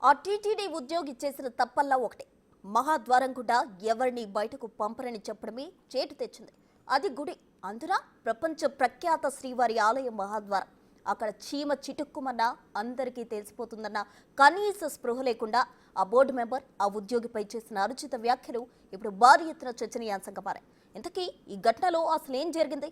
ఆ టీటీడీ ఉద్యోగి చేసిన తప్పల్లా ఒకటే. మహాద్వారం కూడా ఎవరిని బయటకు పంపరని చెప్పడమే చేటు తెచ్చింది. అది గుడి, అందున ప్రపంచ ప్రఖ్యాత శ్రీవారి ఆలయం మహాద్వారం. అక్కడ చీమ చిటుక్కుమన్నా అందరికీ తెలిసిపోతుందన్న కనీస స్పృహ లేకుండా ఆ బోర్డు మెంబర్ ఆ ఉద్యోగిపై చేసిన అనుచిత వ్యాఖ్యలు ఇప్పుడు భారీ ఎత్తున చర్చనీయాంశంగా మారాయి. ఇంతకీ ఈ ఘటనలో అసలు ఏం జరిగింది?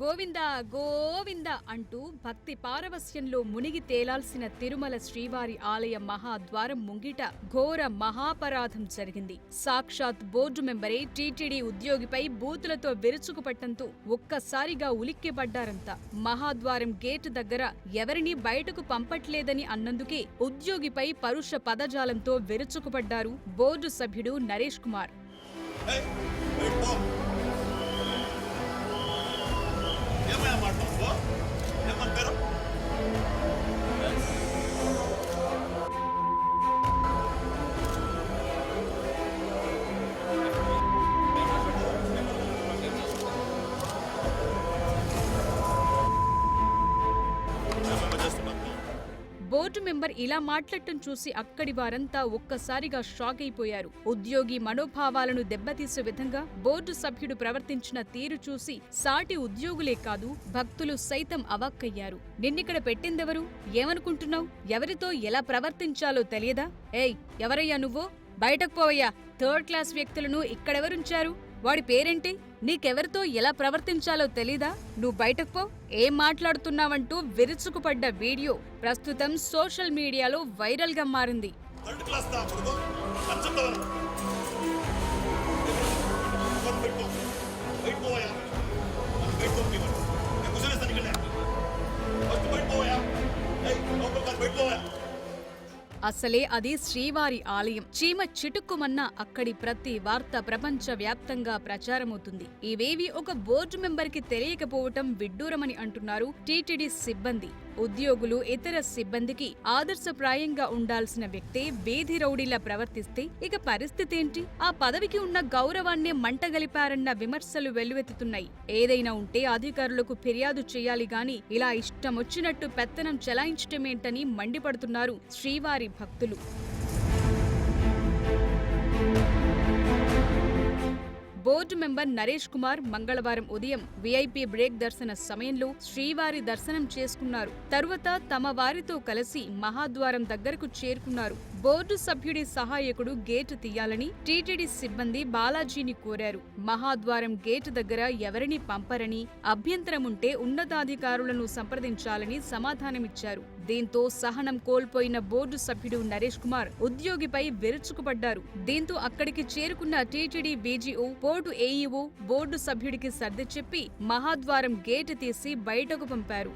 గోవిందా గోవిందా అంటూ భక్తి పారవస్యంలో మునిగి తేలాల్సిన తిరుమల శ్రీవారి ఆలయ మహాద్వారం ముంగిట ఘోర మహాపరాధం జరిగింది. సాక్షాత్ బోర్డు మెంబరే టీటీడీ ఉద్యోగిపై బూతులతో విరుచుకుపట్టంతో ఒక్కసారిగా ఉలిక్కిపడ్డారంతా. మహాద్వారం గేటు దగ్గర ఎవరినీ బయటకు పంపట్లేదని అన్నందుకే ఉద్యోగిపై పరుష పదజాలంతో విరుచుకుపడ్డారు బోర్డు సభ్యుడు నరేష్ కుమార్. బోర్డు మెంబర్ ఇలా మాట్లాడటం చూసి అక్కడి వారంతా ఒక్కసారిగా షాక్ అయిపోయారు. ఉద్యోగి మనోభావాలను దెబ్బతీసే విధంగా బోర్డు సభ్యుడు ప్రవర్తించిన తీరు చూసి సాటి ఉద్యోగులే కాదు, భక్తులు సైతం అవాక్కయ్యారు. నిన్నిక్కడ పెట్టిందెవరు? ఏమనుకుంటున్నావు? ఎవరితో ఎలా ప్రవర్తించాలో తెలియదా? ఏయ్, ఎవరయ్యా నువ్వు? బయటకు పోవయ్యా! థర్డ్ క్లాస్ వ్యక్తులను ఇక్కడెవరుంచారు? వాడి పేరేంటి? నీకెవరితో ఎలా ప్రవర్తించాలో తెలీదా? నువ్వు బయటకు పో! ఏం మాట్లాడుతున్నావంటూ విరుచుకుపడ్డ వీడియో ప్రస్తుతం సోషల్ మీడియాలో వైరల్ గా మారింది. అసలే అది శ్రీవారి ఆలయం. చీమ చిటుక్కుమన్నా అక్కడి ప్రతి వార్త ప్రపంచ వ్యాప్తంగా ప్రచారమవుతుంది. ఇవేవి ఒక బోర్డు మెంబర్ కి తెలియకపోవటం విడ్డూరమని అంటున్నారు టీటీడీ సిబ్బంది. ఉద్యోగులు ఇతర సిబ్బందికి ఆదర్శప్రాయంగా ఉండాల్సిన వ్యక్తే వీధి రౌడీలా ప్రవర్తిస్తే ఇక పరిస్థితి ఏంటి? ఆ పదవికి ఉన్న గౌరవాన్నే మంటగలిపారన్న విమర్శలు వెల్లువెత్తుతున్నాయి. ఏదైనా ఉంటే అధికారులకు ఫిర్యాదు చేయాలి గాని ఇలా ఇష్టమొచ్చినట్టు పెత్తనం చెలాయించటమేంటని మండిపడుతున్నారు శ్రీవారి భక్తులు. బోర్డు మెంబర్ నరేష్ కుమార్ మంగళవారం ఉదయం వీఐపీ బ్రేక్ దర్శన సమయంలో శ్రీవారి దర్శనం చేసుకున్నారు. తరువాత తమ వారితో కలిసి మహాద్వారం దగ్గరకు చేరుకున్నారు. బోర్డు సభ్యుడి సహాయకుడు గేటు తీయాలని టీటీడీ సిబ్బంది బాలాజీని కోరారు. మహాద్వారం గేటు దగ్గర ఎవరిని పంపరని, అభ్యంతరముంటే ఉన్నతాధికారులను సంప్రదించాలని సమాధానమిచ్చారు. దీంతో సహనం కోల్పోయిన బోర్డు సభ్యుడు నరేష్ కుమార్ ఉద్యోగిపై విరుచుకుపడ్డారు. దీంతో అక్కడికి చేరుకున్న టీటీడీ బీజీఓ, బోర్డు ఏఈఓ బోర్డు సభ్యుడికి సర్ది చెప్పి మహాద్వారం గేటు తీసి బయటకు పంపారు.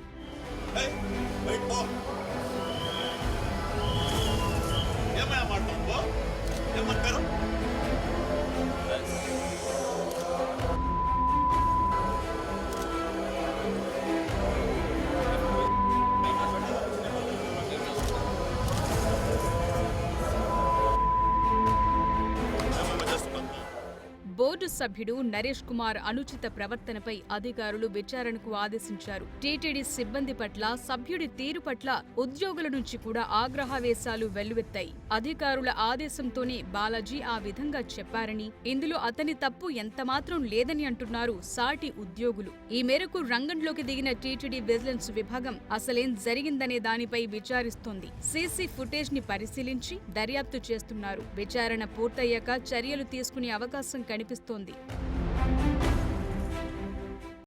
బోర్డు సభ్యుడు నరేష్ కుమార్ అనుచిత ప్రవర్తనపై అధికారులు విచారణకు ఆదేశించారు. టీటీడీ సిబ్బంది పట్ల, సభ్యుడి తీరు పట్ల ఉద్యోగుల నుంచి కూడా ఆగ్రహావేశాలు వెల్లువెత్తాయి. అధికారుల ఆదేశంతోనే బాలాజీ ఆ విధంగా చెప్పారని, ఇందులో అతని తప్పు ఎంతమాత్రం లేదని అంటున్నారు సాటి ఉద్యోగులు. ఈ మేరకు రంగంలోకి దిగిన టీటీడీ విజిలెన్స్ విభాగం అసలేం జరిగిందనే దానిపై విచారిస్తోంది. సీసీ ఫుటేజ్ ని పరిశీలించి దర్యాప్తు చేస్తున్నారు. విచారణ పూర్తయ్యాక చర్యలు తీసుకునే అవకాశం కనిపిస్తోంది.